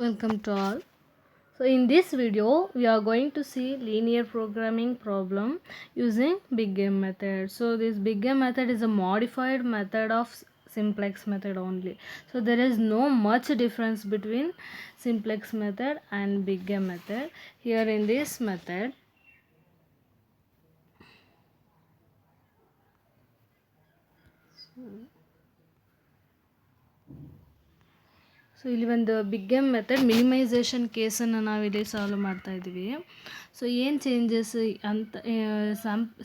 Welcome to all. So in this video we are going to see linear programming problem using Big M method. So this Big M method is a modified method of simplex method only. So there is no much difference between simplex method and Big M method. Here in this method so ಇಲ್ಲಿ ಒಂದು big M method minimisation ಕೇಸನ್ನು ನಾವಿಲ್ಲಿ solve ಮಾಡ್ತಾ ಇದ್ದೀವಿ. So ಏನು changes ಅಂತ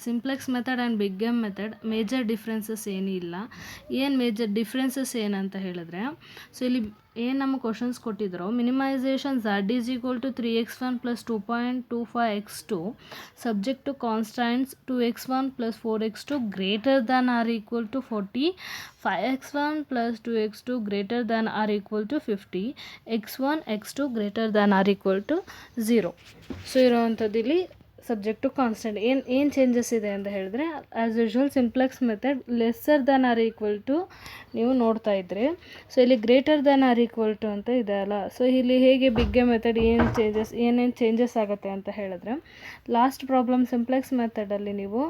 simplex method and big M method major differences ಏನಿಲ್ಲ. ಏನು ಮೇಜರ್ ಡಿಫ್ರೆನ್ಸಸ್ ಏನಂತ ಹೇಳಿದ್ರೆ, ಸೊ ಇಲ್ಲಿ ಏನು ನಮ್ಮ ಕ್ವಶನ್ಸ್ ಕೊಟ್ಟಿದ್ರು, minimisation z is equal to 3x1 plus 2.25x2 subject to constants 2x1 plus 4x2 greater than or equal to 40, 5x1 plus 2x2 greater than or equal to 50, x1 x2 greater than or equal to 0. So ಇರೋವಂಥದ್ದು ಇಲ್ಲಿ subject to constant ಏನು changes ಇದೆ ಅಂತ ಹೇಳಿದ್ರೆ, as usual simplex method lesser than or equal to ನೀವು ನೋಡ್ತಾ ಇದ್ರಿ. So ಇಲ್ಲಿ greater than or equal to ಅಂತ ಇದೆ ಅಲ್ಲ. ಸೊ ಇಲ್ಲಿ ಹೇಗೆ ಬಿಗ್ ಎ ಮೆಥಡ್ ಏನೇನು ಚೇಂಜಸ್ ಆಗುತ್ತೆ ಅಂತ ಹೇಳಿದ್ರೆ, ಲಾಸ್ಟ್ ಪ್ರಾಬ್ಲಮ್ ಸಿಂಪ್ಲೆಕ್ಸ್ ಮೆಥಡಲ್ಲಿ ನೀವು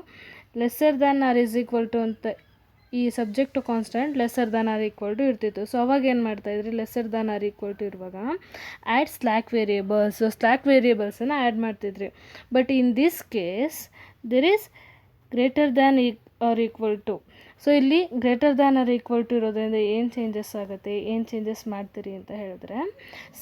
lesser than or is equal to ಅಂತ ಈ subject to constant lesser than or equal to ಇರ್ತಿತ್ತು. ಸೊ ಅವಾಗ ಏನು ಮಾಡ್ತಾಯಿದ್ರಿ, lesser than or equal to ಇರುವಾಗ add slack variables, so slack ವೇರಿಯೇಬಲ್ಸನ್ನು ಆ್ಯಡ್ ಮಾಡ್ತಿದ್ರಿ. But in this case there is greater than or equal to. So ಇಲ್ಲಿ greater than or equal to ಇರೋದ್ರಿಂದ ಏನು ಚೇಂಜಸ್ ಆಗುತ್ತೆ, ಏನು ಚೇಂಜಸ್ ಮಾಡ್ತೀರಿ ಅಂತ ಹೇಳಿದ್ರೆ,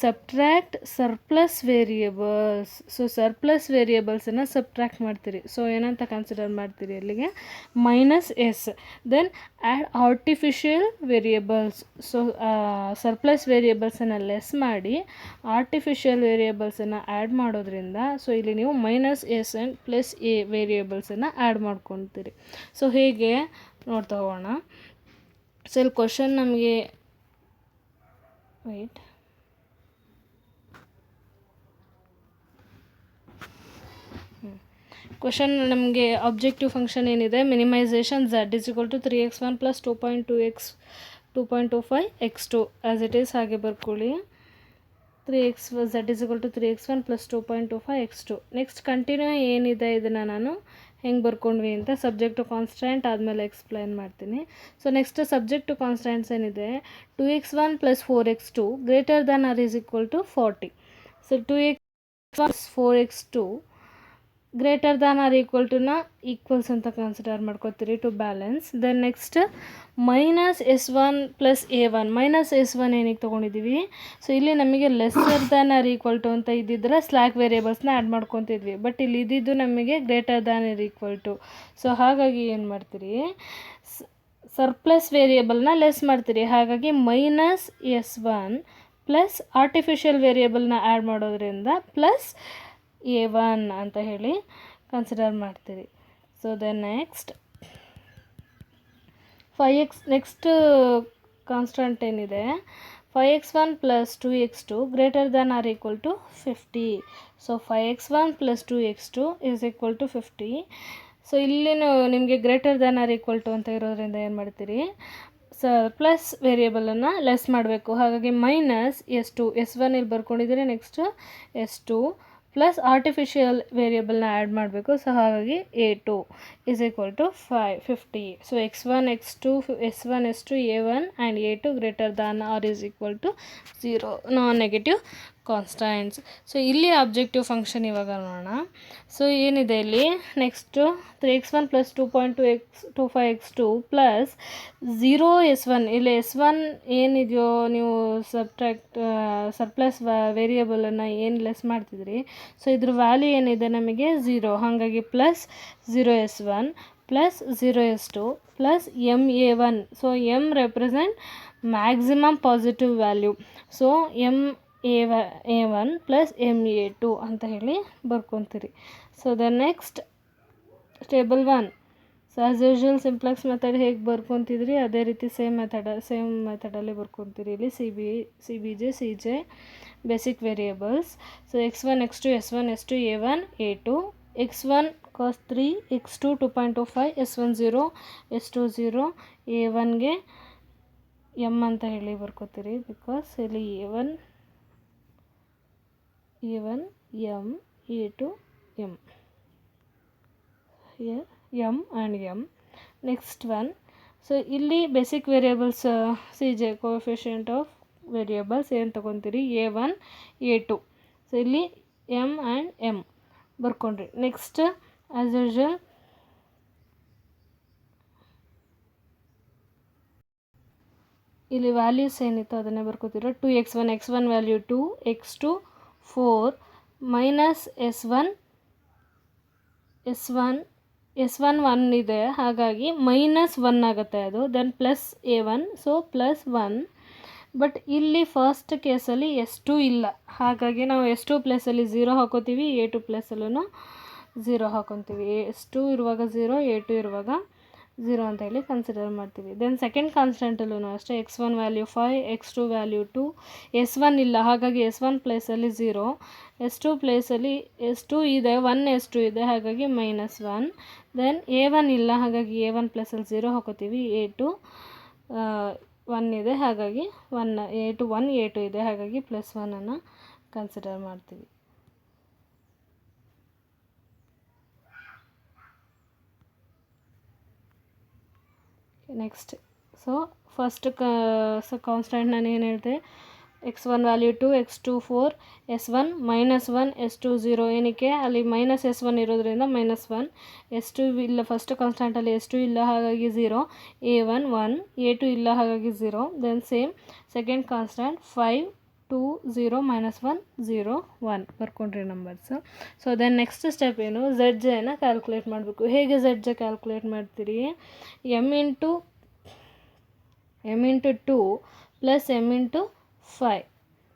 subtract surplus variables. So surplus ವೇರಿಯೇಬಲ್ಸನ್ನು ಸಬ್ಟ್ರ್ಯಾಕ್ಟ್ ಮಾಡ್ತೀರಿ. ಸೊ ಏನಂತ ಕನ್ಸಿಡರ್ ಮಾಡ್ತೀರಿ ಅಲ್ಲಿಗೆ, -s. Then add artificial variables. So surplus ವೇರಿಯೇಬಲ್ಸನ್ನು ಲೆಸ್ ಮಾಡಿ ಆರ್ಟಿಫಿಷಿಯಲ್ ವೇರಿಯೇಬಲ್ಸನ್ನು ಆ್ಯಡ್ ಮಾಡೋದ್ರಿಂದ, ಸೊ ಇಲ್ಲಿ ನೀವು -s ಆ್ಯಂಡ್ +a ವೇರಿಯೇಬಲ್ಸನ್ನು ಆ್ಯಡ್ ಮಾಡ್ಕೊತೀರಿ. ಸೊ ಹೇಗೆ ನೋಡ್ತಾ ಹೋಗೋಣ. ಸೊ ಇಲ್ಲಿ ಕ್ವಶನ್ ನಮಗೆ ಕ್ವಶನ್ ನಮಗೆ ಆಬ್ಜೆಕ್ಟಿವ್ ಫಂಕ್ಷನ್ ಏನಿದೆ, minimisation z is equal to 3x1 plus 2.25x2 as it is ಹಾಗೆ ಬರ್ಕೊಳ್ಳಿ. z is equal to 3x1 plus 2.25x2. Next continue ಏನಿದೆ ಇದನ್ನು ನಾನು ಹೆಂಗೆ ಬರ್ಕೊಂಡ್ವಿ ಅಂತ ಸಬ್ಜೆಕ್ಟ್ ಟು ಕಾನ್ಸ್ಟೆಂಟ್ ಆದಮೇಲೆ ಎಕ್ಸ್ಪ್ಲೈನ್ ಮಾಡ್ತೀನಿ. So next subject to constants ಏನಿದೆ, 2x1 plus 4x2 greater than or is equal to 40. So 2x1 plus 4x2 greater than or equal ಟುನ ಈಕ್ವಲ್ಸ್ ಅಂತ ಕನ್ಸಿಡರ್ ಮಾಡ್ಕೋತೀರಿ to balance. Then next -s1 plus a1. -s1 ಏನಿಗೆ ತೊಗೊಂಡಿದ್ದೀವಿ, so ಇಲ್ಲಿ ನಮಗೆ lesser than or equal to ಅಂತ ಇದ್ದಿದ್ರೆ slack ವೇರಿಯೇಬಲ್ಸ್ನ ಆ್ಯಡ್ ಮಾಡ್ಕೊತಿದ್ವಿ. ಬಟ್ ಇಲ್ಲಿ ಇದ್ದಿದ್ದು ನಮಗೆ greater than or equal to. So ಹಾಗಾಗಿ ಏನು ಮಾಡ್ತೀರಿ, ಸರ್ಪ್ಲಸ್ ವೇರಿಯೇಬಲ್ನ ಲೆಸ್ ಮಾಡ್ತೀರಿ. ಹಾಗಾಗಿ -s1 ಪ್ಲಸ್ ಆರ್ಟಿಫಿಷಿಯಲ್ ವೇರಿಯೇಬಲ್ನ ಆ್ಯಡ್ ಮಾಡೋದ್ರಿಂದ ಪ್ಲಸ್ a1 ಅಂತ ಹೇಳಿ ಕನ್ಸಿಡರ್ ಮಾಡ್ತೀರಿ. So then next 5x, next constant ಏನಿದೆ 5x1 plus 2x2 greater than or equal to 50. So 5x1 plus 2x2 is equal to 50. So ಇಲ್ಲಿನೂ ನಿಮಗೆ greater than or equal to ಅಂತ ಇರೋದ್ರಿಂದ ಏನು ಮಾಡ್ತೀರಿ, ಪ್ಲಸ್ ವೇರಿಯೇಬಲನ್ನು ಲೆಸ್ ಮಾಡಬೇಕು. ಹಾಗಾಗಿ -s2, s1 ಇಲ್ಲಿ ಬರ್ಕೊಂಡಿದ್ದೀರಿ. ನೆಕ್ಸ್ಟ್ s2 ಪ್ಲಸ್ ಆರ್ಟಿಫಿಷಿಯಲ್ ವೇರಿಯೇಬಲ್ನ ಆ್ಯಡ್ ಮಾಡಬೇಕು. ಸೊ ಹಾಗಾಗಿ a2 is equal to 50. So x1 x2 s1 s2 a1 and a2 greater than or is equal to 0 non negative constants. So ಇಲ್ಲಿ objective function ಇವಾಗ ನೋಡೋಣ. So ಏನಿದೆ ಇಲ್ಲಿ, next 3x1 plus 2.25x2 plus 0s1. ಇಲ್ಲಿ s1 ಏನಿದೆಯೋ ನೀವು surplus ವೇರಿಯೇಬಲನ್ನು ಏನು less ಮಾಡ್ತಿದ್ರಿ, ಸೊ ಇದ್ರ ವ್ಯಾಲ್ಯೂ ಏನಿದೆ ನಮಗೆ 0. ಹಾಗಾಗಿ plus 0s1 plus 0s2 plus ma1. So m represent maximum positive value. So ma1 plus ma2 ಅಂತ ಹೇಳಿ ಬರ್ಕೊತೀರಿ. So then next table 1. So as usual simplex method ಹೇಗೆ ಬರ್ಕೊತಿದ್ರಿ ಅದೇ ರೀತಿ ಸೇಮ್ ಮೆಥಡಲ್ಲಿ ಬರ್ಕೊತೀರಿ. ಇಲ್ಲಿ CBJ CJ basic variables. So x1 x2 s1 s2 a1 a2, x1 cos 3 x2 2.25 s1 0 s2 0, a1ಗೆ m ಅಂತ ಹೇಳಿ ಬರ್ಕೋತೀರಿ ಬಿಕಾಸ್ ಇಲ್ಲಿ a1 A1 M, A2 M. Here M and M. Next one, so ಇಲ್ಲಿ basic variables CJ coefficient of variables ಏನು ತೊಗೊತೀರಿ A1 A2. So ಇಲ್ಲಿ M and M ಬರ್ಕೊಂಡ್ರಿ. Next as usual ಇಲ್ಲಿ values ಏನಿತ್ತು ಅದನ್ನೇ ಬರ್ಕೋತಿರೋ 2x1 x1 value 2 x2 4 minus S1 1 ಇದೆ, ಹಾಗಾಗಿ -1 ಆಗುತ್ತೆ ಅದು. Then plus A1, so +1. But ಇಲ್ಲಿ ಫಸ್ಟ್ ಕೇಸಲ್ಲಿ S2 ಇಲ್ಲ, ಹಾಗಾಗಿ ನಾವು S2 ಪ್ಲೇಸಲ್ಲಿ 0 ಹಾಕೋತೀವಿ, A2 ಪ್ಲೇಸಲ್ಲೂ 0 ಹಾಕೊತೀವಿ. S2 ಇರುವಾಗ 0, A2 ಇರುವಾಗ 0 ಅಂತ ಹೇಳಿ ಕನ್ಸಿಡರ್ ಮಾಡ್ತೀವಿ. ದೆನ್ ಸೆಕೆಂಡ್ ಕಾನ್ಸ್ಟೆಂಟಲ್ಲೂ ಅಷ್ಟೇ x1 value 5, x2 value 2, S1 ಇಲ್ಲ, ಹಾಗಾಗಿ S1 ಪ್ಲೇಸಲ್ಲಿ 0, S2 ಪ್ಲೇಸಲ್ಲಿ S2 ಇದೆ, 1 S2 ಇದೆ, ಹಾಗಾಗಿ -1. ದೆನ್ A1 ಇಲ್ಲ, ಹಾಗಾಗಿ A1 ಪ್ಲೇಸಲ್ಲಿ 0 ಹಾಕೋತೀವಿ, A2 1 ಇದೆ, ಹಾಗಾಗಿ A2 1, A2 ಇದೆ, ಹಾಗಾಗಿ +1 ಕನ್ಸಿಡರ್ ಮಾಡ್ತೀವಿ. ನೆಕ್ಸ್ಟ್, ಸೊ ಫಸ್ಟ್ ಕಾನ್ಸ್ಟೆಂಟ್ ನಾನು ಏನು ಹೇಳಿದೆ, x1 value 2, x2 4, S1 -1, S2 0. ಏನಕ್ಕೆ ಅಲ್ಲಿ -S1 ಇರೋದ್ರಿಂದ -1. S2 ಇಲ್ಲ, ಫಸ್ಟ್ ಕಾನ್ಸ್ಟೆಂಟಲ್ಲಿ S2 ಇಲ್ಲ, ಹಾಗಾಗಿ 0. A1 1, A2 ಇಲ್ಲ, ಹಾಗಾಗಿ 0. ದೆನ್ ಸೇಮ್ ಸೆಕೆಂಡ್ ಕಾನ್ಸ್ಟೆಂಟ್ 5 2 0 -1 0 1 ಬರ್ಕೊಂಡ್ರಿ numbers. So then next step ಏನು, ZJನ ಕ್ಯಾಲ್ಕುಲೇಟ್ ಮಾಡಬೇಕು. ಹೇಗೆ ZJ ಕ್ಯಾಲ್ಕುಲೇಟ್ ಮಾಡ್ತೀರಿ, M into 2 plus M into 5,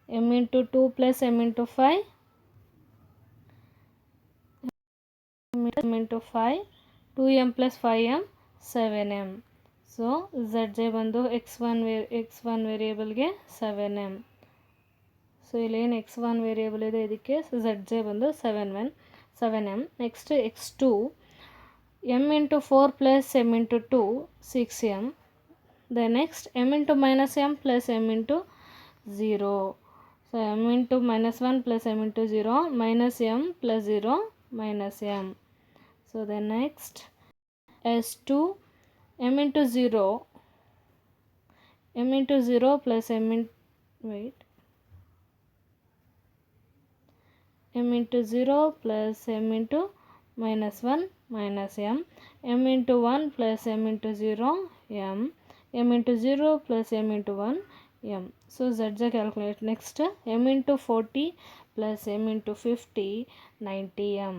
M into 2 plus M into 5, M into 5, 2M plus 5M 7M. So ZJ ಬಂದು x1 ವೇರಿಯೇಬಲ್ಗೆ 7M. So ಇಲ್ಲೇನು x1 variable ಇದೆ ಇದಕ್ಕೆ ZJ ಬಂದು 7M. Next x2 M into 4 plus M into 2 6M. Then next M into -M plus M into 0. So M into -1 plus M into 0, minus M plus 0 minus M. So then next S2 M into 0, M into 0 plus M into 0 plus M into -1 minus M. M into 1 plus M into 0 M. M into 0 plus M into 1 M. So ZJ calculate. Next M into 40 plus M into 50 90M.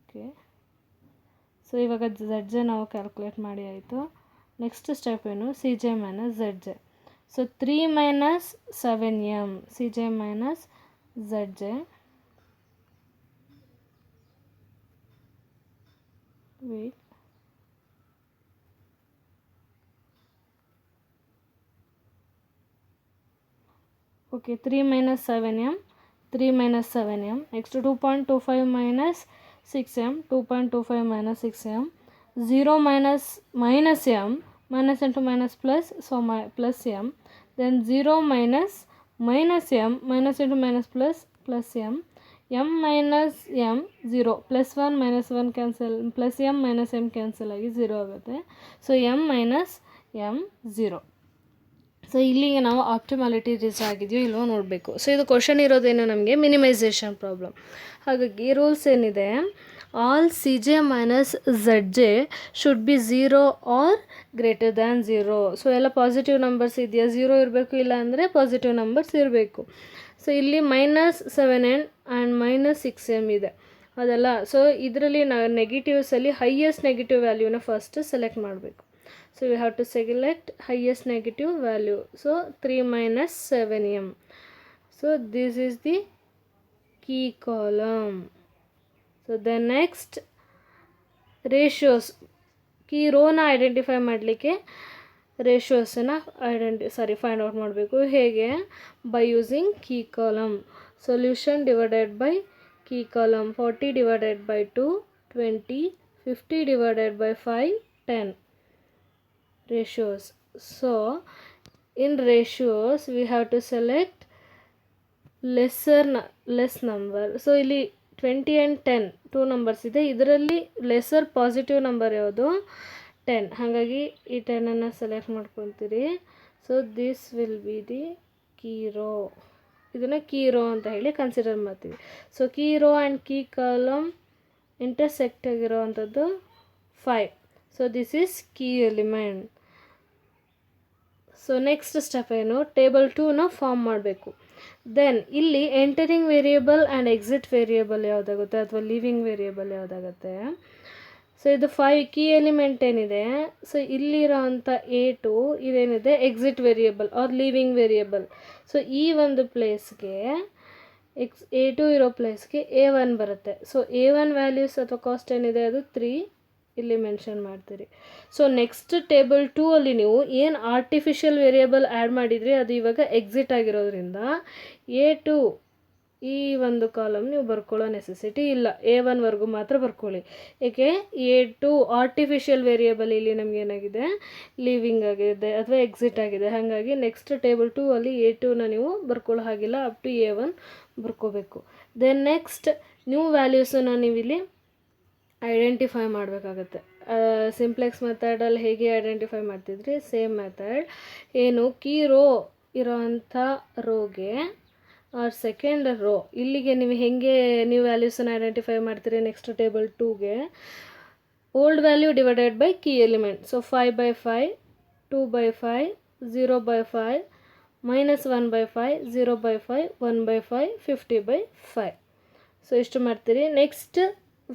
Okay. So ಇವಾಗ ZJ ನಾವು calculate ಮಾಡಿ ಆಯಿತು. Next step ಏನು, CJ minus ZJ. So 3 minus 7M CJ minus ZJ. Wait. Okay, 3 minus 7M, 3 minus 7M. Next 2.25 minus 6M, 2.25 minus 6M. 0 minus M, minus into minus plus, so plus M. Then 0 minus M, minus into minus plus M. M minus M 0, plus 1 minus 1 cancel, plus M minus M cancel ಆಗಿ 0 ಆಗುತ್ತೆ. So M minus M 0. So ಇಲ್ಲಿಗೆ ನಾವು ಆಪ್ಟಿಮಾಲಿಟಿ reach ಆಗಿದೆಯೋ ಇಲ್ವೋ ನೋಡಬೇಕು. So ಇದು question ಇರೋದೇನು ನಮಗೆ ಮಿನಿಮೈಸೇಷನ್ ಪ್ರಾಬ್ಲಮ್. ಹಾಗಾಗಿ ರೂಲ್ಸ್ ಏನಿದೆ, all CJ minus ZJ should be 0 or greater than 0. So ಎಲ್ಲ ಪಾಸಿಟಿವ್ ನಂಬರ್ಸ್ ಇದೆಯಾ, 0 ಇರಬೇಕು, ಇಲ್ಲ ಅಂದರೆ ಪಾಸಿಟಿವ್ ನಂಬರ್ಸ್ ಇರಬೇಕು. ಸೊ ಇಲ್ಲಿ -7M ಆ್ಯಂಡ್ -6M ಇದೆ, ಅದಲ್ಲ. ಸೊ ಇದರಲ್ಲಿ ನೆಗೆಟಿವ್ಸಲ್ಲಿ ಹೈಯೆಸ್ಟ್ ನೆಗೆಟಿವ್ ವ್ಯಾಲ್ಯೂನ ಫಸ್ಟ್ ಸೆಲೆಕ್ಟ್ ಮಾಡಬೇಕು. So we have to select highest negative value. So 3 minus 7M. So this is the key column. So then next ratios, key row na identify ಮಾಡಲಿಕ್ಕೆ ರೇಷಿಯೋಸನ್ನು find out ಮಾಡಬೇಕು. ಹೇಗೆ, by using key column. Solution divided by key column. 40 divided by 2 20, 50 divided by 5 10. Ratios. So in ratios we have to select less number. So ಇಲ್ಲಿ 20 and 10 2 numbers ಇದೆ, ಇದರಲ್ಲಿ lesser positive number ಯಾವುದು 10, ಹಾಗಾಗಿ ಈ 10 select ಮಾಡ್ಕೊತೀರಿ. So this will be the key row, ಇದನ್ನು key row ಅಂತ ಹೇಳಿ ಕನ್ಸಿಡರ್ ಮಾಡ್ತೀವಿ. So key row and key column intersect ಆಗಿರೋ ಅಂಥದ್ದು 5. So this is key element. So next step ಏನು, ಟೇಬಲ್ 2ನ ಫಾರ್ಮ್ ಮಾಡಬೇಕು. ದೆನ್ ಇಲ್ಲಿ entering variable and exit variable ಯಾವುದಾಗುತ್ತೆ ಅಥವಾ ಲೀವಿಂಗ್ ವೇರಿಯೇಬಲ್ ಯಾವುದಾಗುತ್ತೆ. ಸೊ ಇದು 5 ಕೀ ಎಲಿಮೆಂಟ್ ಏನಿದೆ, ಸೊ ಇಲ್ಲಿರೋ ಅಂಥ A2 ಇದೇನಿದೆ exit variable or leaving variable. So ಈ ಒಂದು ಪ್ಲೇಸ್ಗೆ A2 ಇರೋ ಪ್ಲೇಸ್ಗೆ A1 ಬರುತ್ತೆ. ಸೊ A1 ವ್ಯಾಲ್ಯೂಸ್ ಅಥವಾ ಕಾಸ್ಟ್ ಏನಿದೆ ಅದು 3 ಇಲ್ಲಿ ಮೆನ್ಷನ್ ಮಾಡ್ತೀರಿ. ಸೊ ನೆಕ್ಸ್ಟ್ ಟೇಬಲ್ 2 ಅಲ್ಲಿ ನೀವು ಏನು ಆರ್ಟಿಫಿಷಿಯಲ್ ವೇರಿಯೇಬಲ್ ಆ್ಯಡ್ ಮಾಡಿದ್ರಿ ಅದು ಇವಾಗ ಎಕ್ಸಿಟ್ ಆಗಿರೋದ್ರಿಂದ A2 ಈ ಒಂದು ಕಾಲಮ್ ನೀವು ಬರ್ಕೊಳ್ಳೋ ನೆಸೆಸಿಟಿ ಇಲ್ಲ, A1ವರೆಗೂ ಮಾತ್ರ ಬರ್ಕೊಳ್ಳಿ. ಏಕೆ, A2 ಆರ್ಟಿಫಿಷಿಯಲ್ ವೇರಿಯೇಬಲ್ ಇಲ್ಲಿ ನಮ್ಗೆ ಏನಾಗಿದೆ ಲೀವಿಂಗ್ ಆಗಿದೆ ಅಥವಾ ಎಕ್ಸಿಟ್ ಆಗಿದೆ, ಹಾಗಾಗಿ ನೆಕ್ಸ್ಟ್ ಟೇಬಲ್ 2 ಅಲ್ಲಿ A2ನ ನೀವು ಬರ್ಕೊಳ್ಳೋ ಹಾಗಿಲ್ಲ, ಅಪ್ ಟು A1 ಬರ್ಕೋಬೇಕು. ದೆನ್ ನೆಕ್ಸ್ಟ್ ನ್ಯೂ ವ್ಯಾಲ್ಯೂಸನ್ನು ನೀವು ಇಲ್ಲಿ ಐಡೆಂಟಿಫೈ ಮಾಡಬೇಕಾಗತ್ತೆ. ಸಿಂಪ್ಲೆಕ್ಸ್ ಮೆಥಡಲ್ಲಿ ಹೇಗೆ ಐಡೆಂಟಿಫೈ ಮಾಡ್ತಿದ್ರಿ ಸೇಮ್ ಮೆಥಡ್. ಏನು, ಕೀ ರೋ ಇರೋವಂಥ ರೋಗೆ ಆರ್ ಸೆಕೆಂಡ್ ರೋ ಇಲ್ಲಿಗೆ ನೀವು ಹೇಗೆ ನೀವು ವ್ಯಾಲ್ಯೂಸನ್ನು ಐಡೆಂಟಿಫೈ ಮಾಡ್ತೀರಿ ನೆಕ್ಸ್ಟ್ ಟೇಬಲ್ 2ಗೆ old value divided by key element. So 5/5, 2/5, 0/5, -1/5, 0/5, 1/5, 50/5. So ಇಷ್ಟು ಮಾಡ್ತೀರಿ. ನೆಕ್ಸ್ಟ್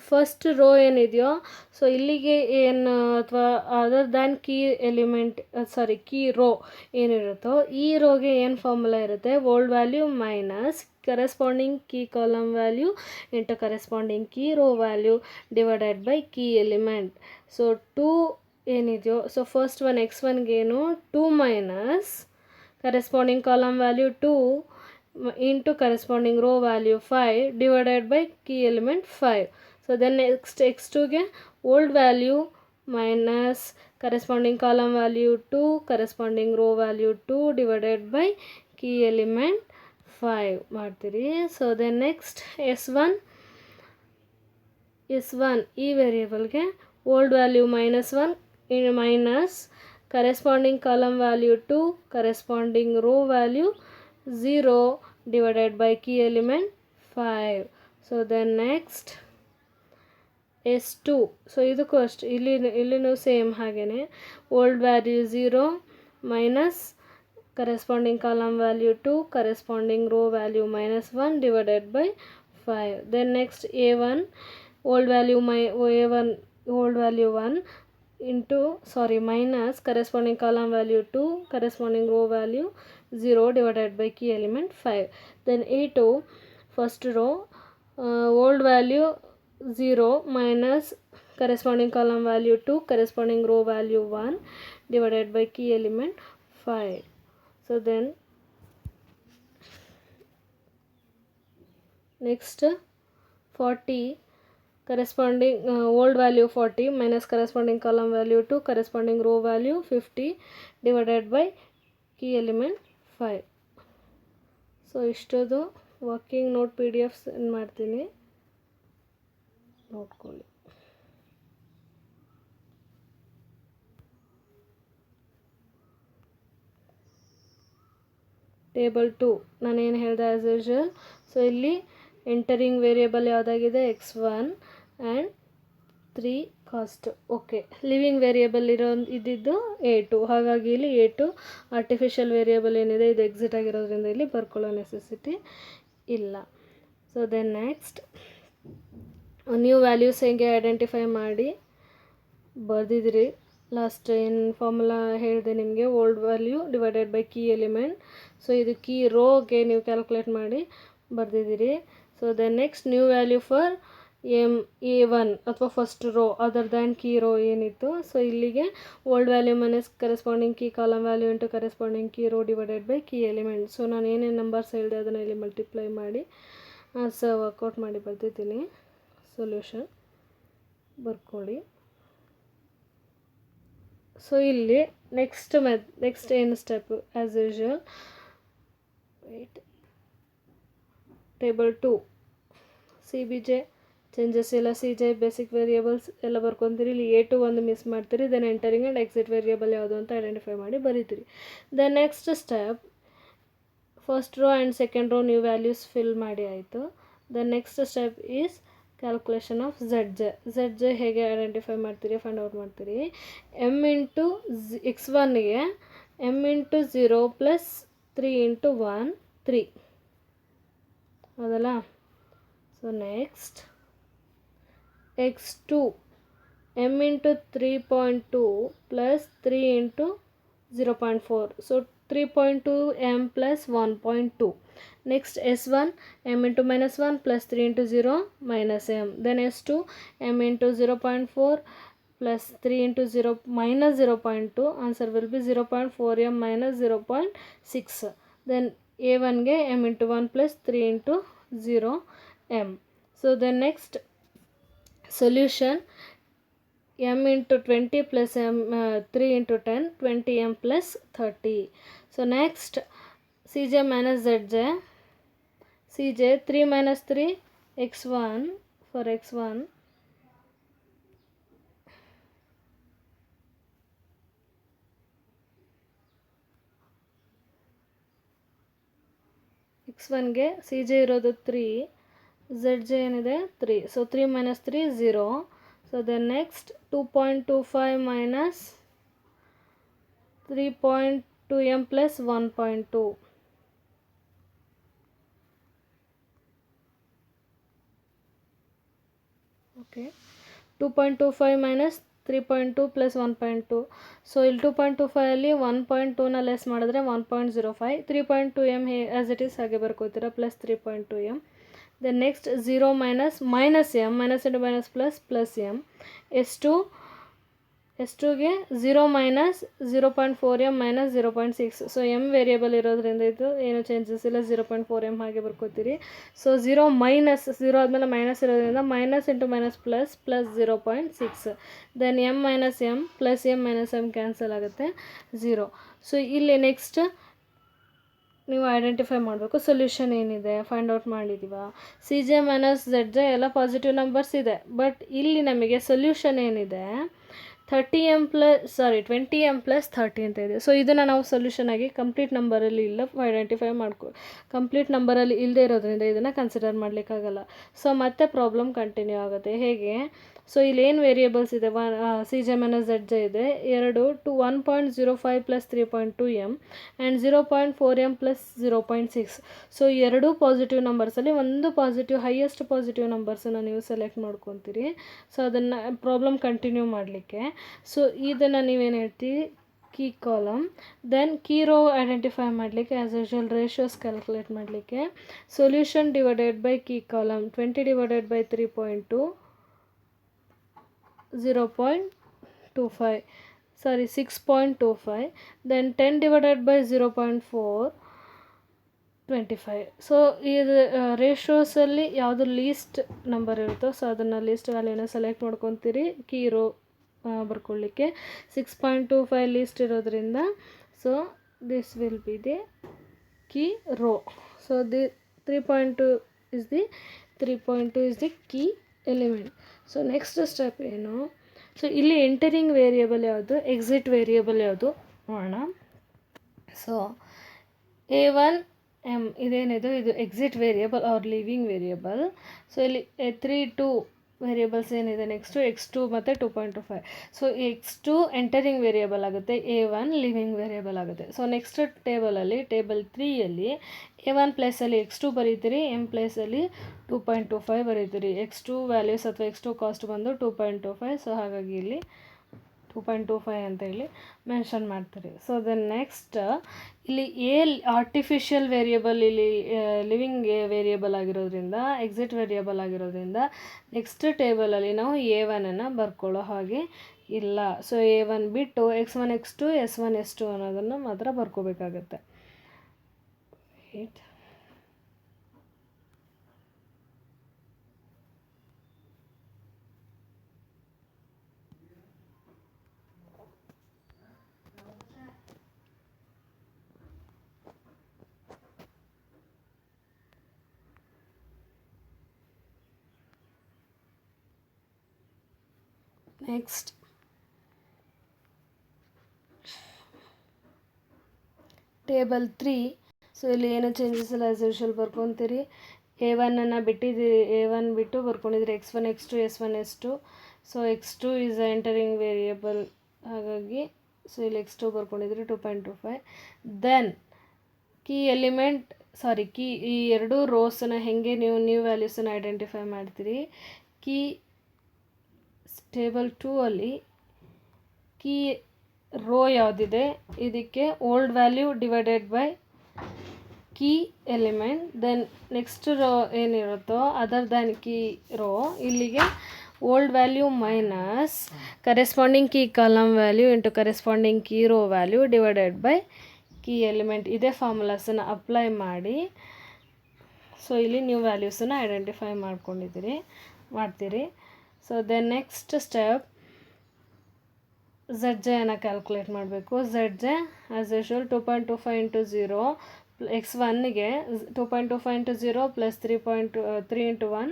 ಫಸ್ಟ್ ರೋ ಏನಿದೆಯೋ ಸೊ ಇಲ್ಲಿಗೆ ಏನು ಅಥವಾ other than key element key row ಏನಿರುತ್ತೋ ಈ ರೋಗೆ ಏನು ಫಾರ್ಮುಲಾ ಇರುತ್ತೆ, old value minus corresponding key column value into corresponding key row value divided by key element. So 2 ಏನಿದೆಯೋ ಸೊ ಫಸ್ಟ್ ಒನ್ x1ಗೇನು 2 minus corresponding column value 2 into corresponding row value 5 divided by key element 5. So then next x2ಗೆ old value minus corresponding column value 2 corresponding row value 2 divided by key element 5 ಮಾಡ್ತೀರಿ. So then next S1 ಈ ವೇರಿಯೇಬಲ್ಗೆ old value -1 minus corresponding column value 2 corresponding row value 0 divided by key element 5. So then next S2. So ಇದಕ್ಕೂ ಅಷ್ಟು ಇಲ್ಲಿನೂ same ಹಾಗೇ old value 0 minus corresponding column value 2 corresponding row value -1 divided by 5. Then next A1 old value 1 minus corresponding column value 2 corresponding row value 0 divided by key element 5. Then A2 first row old value 0 minus corresponding column value 2 corresponding row value 1 divided by key element 5. So then next 40 corresponding old value 40 minus corresponding column value 2 corresponding row value 50 divided by key element 5. So ಇಷ್ಟದು working note PDF send ಮಾಡ್ತೀನಿ, ನೋಡ್ಕೊಳ್ಳಿ. Table 2 ನಾನೇನು ಹೇಳಿದೆ as usual. So ಇಲ್ಲಿ entering variable ಯಾವುದಾಗಿದೆ x1 and 3 cost. Okay, leaving variable ಇದ್ದಿದ್ದು A2, ಹಾಗಾಗಿ ಇಲ್ಲಿ A2 ಆರ್ಟಿಫಿಷಿಯಲ್ ವೇರಿಯೇಬಲ್ ಏನಿದೆ ಇದು ಎಕ್ಸಿಟ್ ಆಗಿರೋದ್ರಿಂದ ಇಲ್ಲಿ ಬರ್ಕೊಳ್ಳೋ ನೆಸೆಸಿಟಿ ಇಲ್ಲ. So then next new values ಹೇಗೆ ಐಡೆಂಟಿಫೈ ಮಾಡಿ ಬರ್ದಿದ್ರಿ, ಲಾಸ್ಟ್ ಏನು ಫಾರ್ಮುಲಾ ಹೇಳಿದೆ ನಿಮಗೆ, old value divided by key element. So ಇದು ಕೀ ರೋಗೆ ನೀವು ಕ್ಯಾಲ್ಕುಲೇಟ್ ಮಾಡಿ ಬರ್ದಿದ್ದೀರಿ. So then next new value for A1 ಅಥವಾ first row other than key row ಏನಿತ್ತು, ಸೊ ಇಲ್ಲಿಗೆ old value minus corresponding key column value into corresponding key row divided by key element. So ನಾನು ಏನೇನು numbers ಹೇಳಿದೆ ಅದನ್ನು ಇಲ್ಲಿ multiply ಮಾಡಿ work out ಮಾಡಿ ಬರ್ತಿದ್ದೀನಿ. ಸೊಲ್ಯೂಷನ್ ಬರ್ಕೊಳ್ಳಿ. ಸೊ ಇಲ್ಲಿ ನೆಕ್ಸ್ಟ್ ಏನು step as usual wait table 2 CBJ changes ಎಲ್ಲ CJ ಬೇಸಿಕ್ ವೇರಿಯೇಬಲ್ಸ್ ಎಲ್ಲ ಬರ್ಕೊತೀರಿ. ಇಲ್ಲಿ A2 ಒಂದು ಮಿಸ್ ಮಾಡ್ತೀರಿ. Then entering and exit variable ಯಾವುದು ಅಂತ ಐಡೆಂಟಿಫೈ ಮಾಡಿ ಬರೀತೀರಿ. Then next step first row and second row new values fill ಮಾಡಿ ಆಯಿತು. Then next step is calculation of ZJ ಹೇಗೆ ಐಡೆಂಟಿಫೈ ಮಾಡ್ತೀರಿ, ಫೈಂಡ್ ಔಟ್ ಮಾಡ್ತೀರಿ. M ಇಂಟು x1ಗೆ M ಇಂಟು 0 ಪ್ಲಸ್ 3 ಇಂಟು 1 3 ಹೌದಲ್ಲ. So next x2 M into 3.2 plus 3 into 0.4 so 3.2 M plus 1.2. Next S1 M into -1 plus 3 into 0 minus M. Then S2 M into 0.4 plus 3 into 0 minus 0.2. Answer will be 0.4 M minus 0.6. Then A1ಗೆ M into 1 plus 3 into 0 M. So then next solution M into 20 plus M 3 into 10 20 M plus 30. So next CJ minus ZJ. CJ 3 minus 3 x1 for x1 x1ಗೆ CJ ಇರೋದು 3, ZJ ಏನಿದೆ 3. So 3 minus 3 0. So then next 2.25 minus 3.2 M plus 1.2. Okay. 2.25 minus 3.2 plus 1.2. So ಇಲ್ಲಿ 2.25 ಅಲ್ಲಿ 1.2ನ less ಮಾಡಿದ್ರೆ 1.05. 3.2 M as it is ಹಾಗೆ ಬರ್ಕೋತೀರಾ plus 3.2 M. Then next 0 minus M, minus into minus plus M. S2ಗೆ 0 minus 0.4 M minus 0.6. So M variable ಇರೋದ್ರಿಂದ ಇದು ಏನು changes ಇಲ್ಲ, 0.4 M ಹಾಗೆ ಬರ್ಕೋತೀರಿ. So 0 minus 0 ಆದಮೇಲೆ ಮೈನಸ್ ಇರೋದ್ರಿಂದ minus into minus plus 0.6. Then M minus M plus M minus M cancel ಆಗುತ್ತೆ 0. So ಇಲ್ಲಿ next ನೀವು ಐಡೆಂಟಿಫೈ ಮಾಡಬೇಕು ಸೊಲ್ಯೂಷನ್ ಏನಿದೆ ಫೈಂಡ್ ಔಟ್ ಮಾಡಿದ್ದೀವ. CJ ಮೈನಸ್ ZJ ಎಲ್ಲ ಪಾಸಿಟಿವ್ ನಂಬರ್ಸ್ ಇದೆ. ಬಟ್ ಇಲ್ಲಿ ನಮಗೆ ಸೊಲ್ಯೂಷನ್ ಏನಿದೆ 20 M ಪ್ಲಸ್ 30 ಅಂತ ಇದೆ. ಸೊ ಇದನ್ನು ನಾವು ಸೊಲ್ಯೂಷನ್ ಆಗಿ ಕಂಪ್ಲೀಟ್ ನಂಬರಲ್ಲಿ ಇಲ್ಲ ಐಡೆಂಟಿಫೈ ಕಂಪ್ಲೀಟ್ ನಂಬರಲ್ಲಿ ಇಲ್ಲದೆ ಇರೋದ್ರಿಂದ ಇದನ್ನು ಕನ್ಸಿಡರ್ ಮಾಡಲಿಕ್ಕಾಗಲ್ಲ. ಸೊ ಮತ್ತೆ ಪ್ರಾಬ್ಲಮ್ ಕಂಟಿನ್ಯೂ ಆಗುತ್ತೆ. ಹೇಗೆ? ಸೊ ಇಲ್ಲಿ ಏನು ವೇರಿಯೇಬಲ್ಸ್ ಇದೆ, CJ ಮೈನಸ್ ZJ ಇದೆ 2 to 1.05 plus 3.2 M and 0.4 M plus 0.6. So ಎರಡೂ ಪಾಸಿಟಿವ್ ನಂಬರ್ಸಲ್ಲಿ ಒಂದು ಪಾಸಿಟಿವ್ ಹೈಯೆಸ್ಟ್ ಪಾಸಿಟಿವ್ ನಂಬರ್ಸನ್ನು ನೀವು ಸೆಲೆಕ್ಟ್ ಮಾಡ್ಕೊತೀರಿ. ಸೊ ಅದನ್ನು ಪ್ರಾಬ್ಲಮ್ ಕಂಟಿನ್ಯೂ ಮಾಡಲಿಕ್ಕೆ. ಸೊ ಇದನ್ನು ನೀವೇನು ಹೇಳ್ತೀವಿ key column. Then key row identify ಮಾಡಲಿಕ್ಕೆ ಆ್ಯಸ್ ಯೂಶುವಲ್ ರೇಷಿಯೋಸ್ ಕ್ಯಾಲ್ಕುಲೇಟ್ ಮಾಡಲಿಕ್ಕೆ solution divided by key column 20 divided by 3.2 0.25 sorry 6.25. Then 10 divided by 0.4 25. So ಇದು ರೇಷಿಯೋಸಲ್ಲಿ ಯಾವುದು ಲೀಸ್ಟ್ ನಂಬರ್ ಇರುತ್ತೋ ಸೊ ಅದನ್ನು ಲೀಸ್ಟ್ ವ್ಯಾಲ್ಯೂನ ಸೆಲೆಕ್ಟ್ ಮಾಡ್ಕೊತೀರಿ ಕೀ ರೋ ಬರ್ಕೊಳ್ಳಿಕ್ಕೆ. 6.25 ಲೀಸ್ಟ್ ಇರೋದ್ರಿಂದ so this will be the key row. So the 3.2 is the key element. So next step ಏನು? ಸೊ ಇಲ್ಲಿ ಎಂಟರಿಂಗ್ ವೇರಿಯೇಬಲ್ ಯಾವುದು, ಎಕ್ಸಿಟ್ ವೇರಿಯೇಬಲ್ ಯಾವುದು ನೋಡೋಣ. ಸೊ A1 M ಇದೇನಿದು ಇದು exit variable or leaving variable. So ಇಲ್ಲಿ 3 variables ಏನಿದೆ next x2 ಮತ್ತು 2.25. ಸೊ x2 ಎಂಟರಿಂಗ್ ವೇರಿಯೇಬಲ್ ಆಗುತ್ತೆ, A1 ಲಿವಿಂಗ್ ವೇರಿಯೇಬಲ್ ಆಗುತ್ತೆ. ಸೊ ನೆಕ್ಸ್ಟ್ ಟೇಬಲಲ್ಲಿ ಟೇಬಲ್ 3ಯಲ್ಲಿ A1 ಪ್ಲೇಸಲ್ಲಿ x2 ಬರೀತೀರಿ, M ಪ್ಲೇಸಲ್ಲಿ 2.25 ಬರೀತೀರಿ. x2 ವ್ಯಾಲ್ಯೂಸ್ ಅಥವಾ x2 ಕಾಸ್ಟ್ ಬಂದು 2.25. ಸೊ ಹಾಗಾಗಿ ಇಲ್ಲಿ 2.25 ಅಂತ ಹೇಳಿ ಮೆನ್ಷನ್ ಮಾಡ್ತೀರಿ. ಸೊ ದೆನ್ ನೆಕ್ಸ್ಟ್ ಇಲ್ಲಿ ಆರ್ಟಿಫಿಷಿಯಲ್ ವೇರಿಯೇಬಲ್ ಇಲ್ಲಿ ಲಿವಿಂಗ್ ವೇರಿಯೇಬಲ್ ಆಗಿರೋದ್ರಿಂದ ಎಕ್ಸಿಟ್ ವೇರಿಯೇಬಲ್ ಆಗಿರೋದ್ರಿಂದ ನೆಕ್ಸ್ಟ್ ಟೇಬಲಲ್ಲಿ ನಾವು A1 ಬರ್ಕೊಳ್ಳೋ ಹಾಗೆ ಇಲ್ಲ. ಸೊ A1 ಬಿಟ್ಟು x1 x2 S1 S2 ಅನ್ನೋದನ್ನು ಮಾತ್ರ ಬರ್ಕೋಬೇಕಾಗತ್ತೆ. Next table 3. ಸೊ ಇಲ್ಲಿ ಏನೋ ಚೇಂಜಸ್ ಇಲ್ಲ, ಆ್ಯಸ್ ಯೂಶುವಲ್ ಬರ್ಕೊತೀರಿ. A1 ಬಿಟ್ಟಿದ್ದೀರಿ, A1 ಬಿಟ್ಟು ಬರ್ಕೊಂಡಿದ್ದೀರಿ x1 x2 S1 S2. So x2 is entering variable, ಹಾಗಾಗಿ ಸೊ ಇಲ್ಲಿ x2 ಬರ್ಕೊಂಡಿದ್ದೀರಿ 2.25. ದೆನ್ ಕೀ ಎಲಿಮೆಂಟ್ ಕೀ ಈ ಎರಡೂ ರೋಸನ್ನು ಹೇಗೆ ನೀವು ನ್ಯೂ ವ್ಯಾಲ್ಯೂಸನ್ನು ಐಡೆಂಟಿಫೈ ಮಾಡ್ತೀರಿ. ಕೀ ಟೇಬಲ್ 2 ಅಲ್ಲಿ ಕೀ ರೋ ಯಾವುದಿದೆ ಇದಕ್ಕೆ old value divided by key element. Then next row ಏನಿರುತ್ತೋ ಅದರ್ ದ್ಯಾನ್ ಕೀ ರೋ, ಇಲ್ಲಿಗೆ old value minus corresponding key column value into corresponding key row value divided by key element. ಇದೇ ಫಾರ್ಮುಲಾಸನ್ನು apply ಮಾಡಿ so ಇಲ್ಲಿ new ವ್ಯಾಲ್ಯೂಸನ್ನು identify ಮಾಡ್ತೀರಿ. So then next step ZJ ಅನ್ನು calculate ಮಾಡಬೇಕು. ZJ ಆ್ಯಸ್ ಯೂಶುವಲ್ 2.25 ಇಂಟು 0 x1ಗೆ 2.25 into 0 plus 3 into 1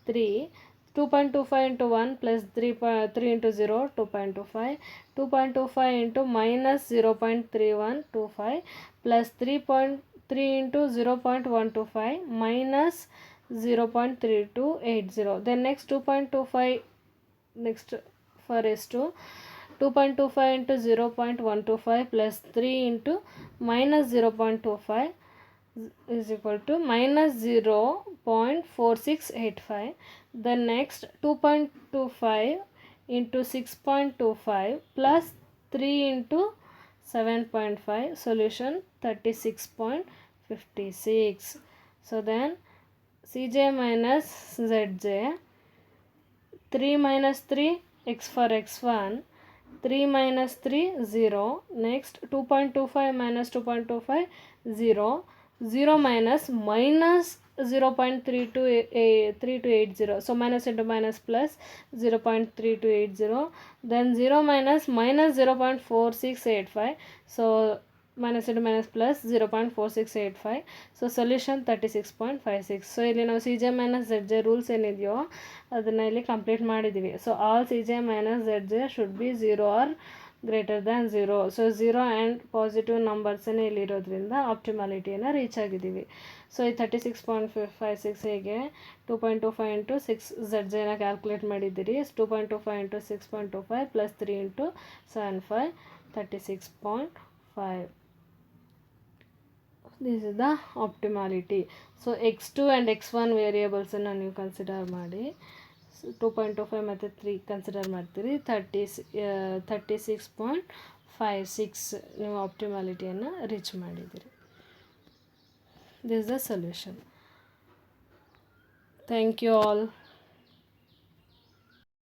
3, 2.25 into 1 plus 3 into 0 2.25, 2.25 into minus 0.3125 plus 3 into 0.125 minus 0.3280. Then next 2.25 next for S2 2.25 into 0.125 plus 3 into minus 0.25 is equal to minus 0.4685. Then next 2.25 into 6.25 plus 3 into 7.5, solution 36.56. So then CJ minus ZJ, 3 minus 3 x for x1, 3 minus 3 0. Next 2.25 minus 2.25 0, 0 minus 0.3280. So minus into minus plus 0.3280. Then 0 minus 0.4685. So minus into minus plus 0.4685. So solution 36.56. So ಇಲ್ಲಿ ನಾವು CJ minus ZJ rules ಏನಿದೆಯೋ ಅದನ್ನು ಇಲ್ಲಿ complete ಮಾಡಿದ್ದೀವಿ. So all CJ minus ZJ should be 0 or greater than 0. So 0 and positive ನಂಬರ್ಸನ್ನೇ ಇಲ್ಲಿರೋದ್ರಿಂದ ಆಪ್ಟಿಮಾಲಿಟಿಯನ್ನು reach ಆಗಿದ್ದೀವಿ. ಸೊ ಈ 36.56 ಹೇಗೆ 2.25 ಇಂಟು 6 ZJನ ಕ್ಯಾಲ್ಕುಲೇಟ್ ಮಾಡಿದ್ದೀರಿ. 2.25 into 6.25 plus 3 into 75 36.5. This is the optimality. So x2 and x1 ವೇರಿಯೇಬಲ್ಸನ್ನು ನೀವು ಕನ್ಸಿಡರ್ ಮಾಡಿ 2.25 ಮತ್ತು 3 ಕನ್ಸಿಡರ್ ಮಾಡ್ತೀರಿ. 36.56 ನೀವು ಆಪ್ಟಿಮಾಲಿಟಿಯನ್ನು ರೀಚ್ ಮಾಡಿದ್ದೀರಿ. This is the solution. Thank you all.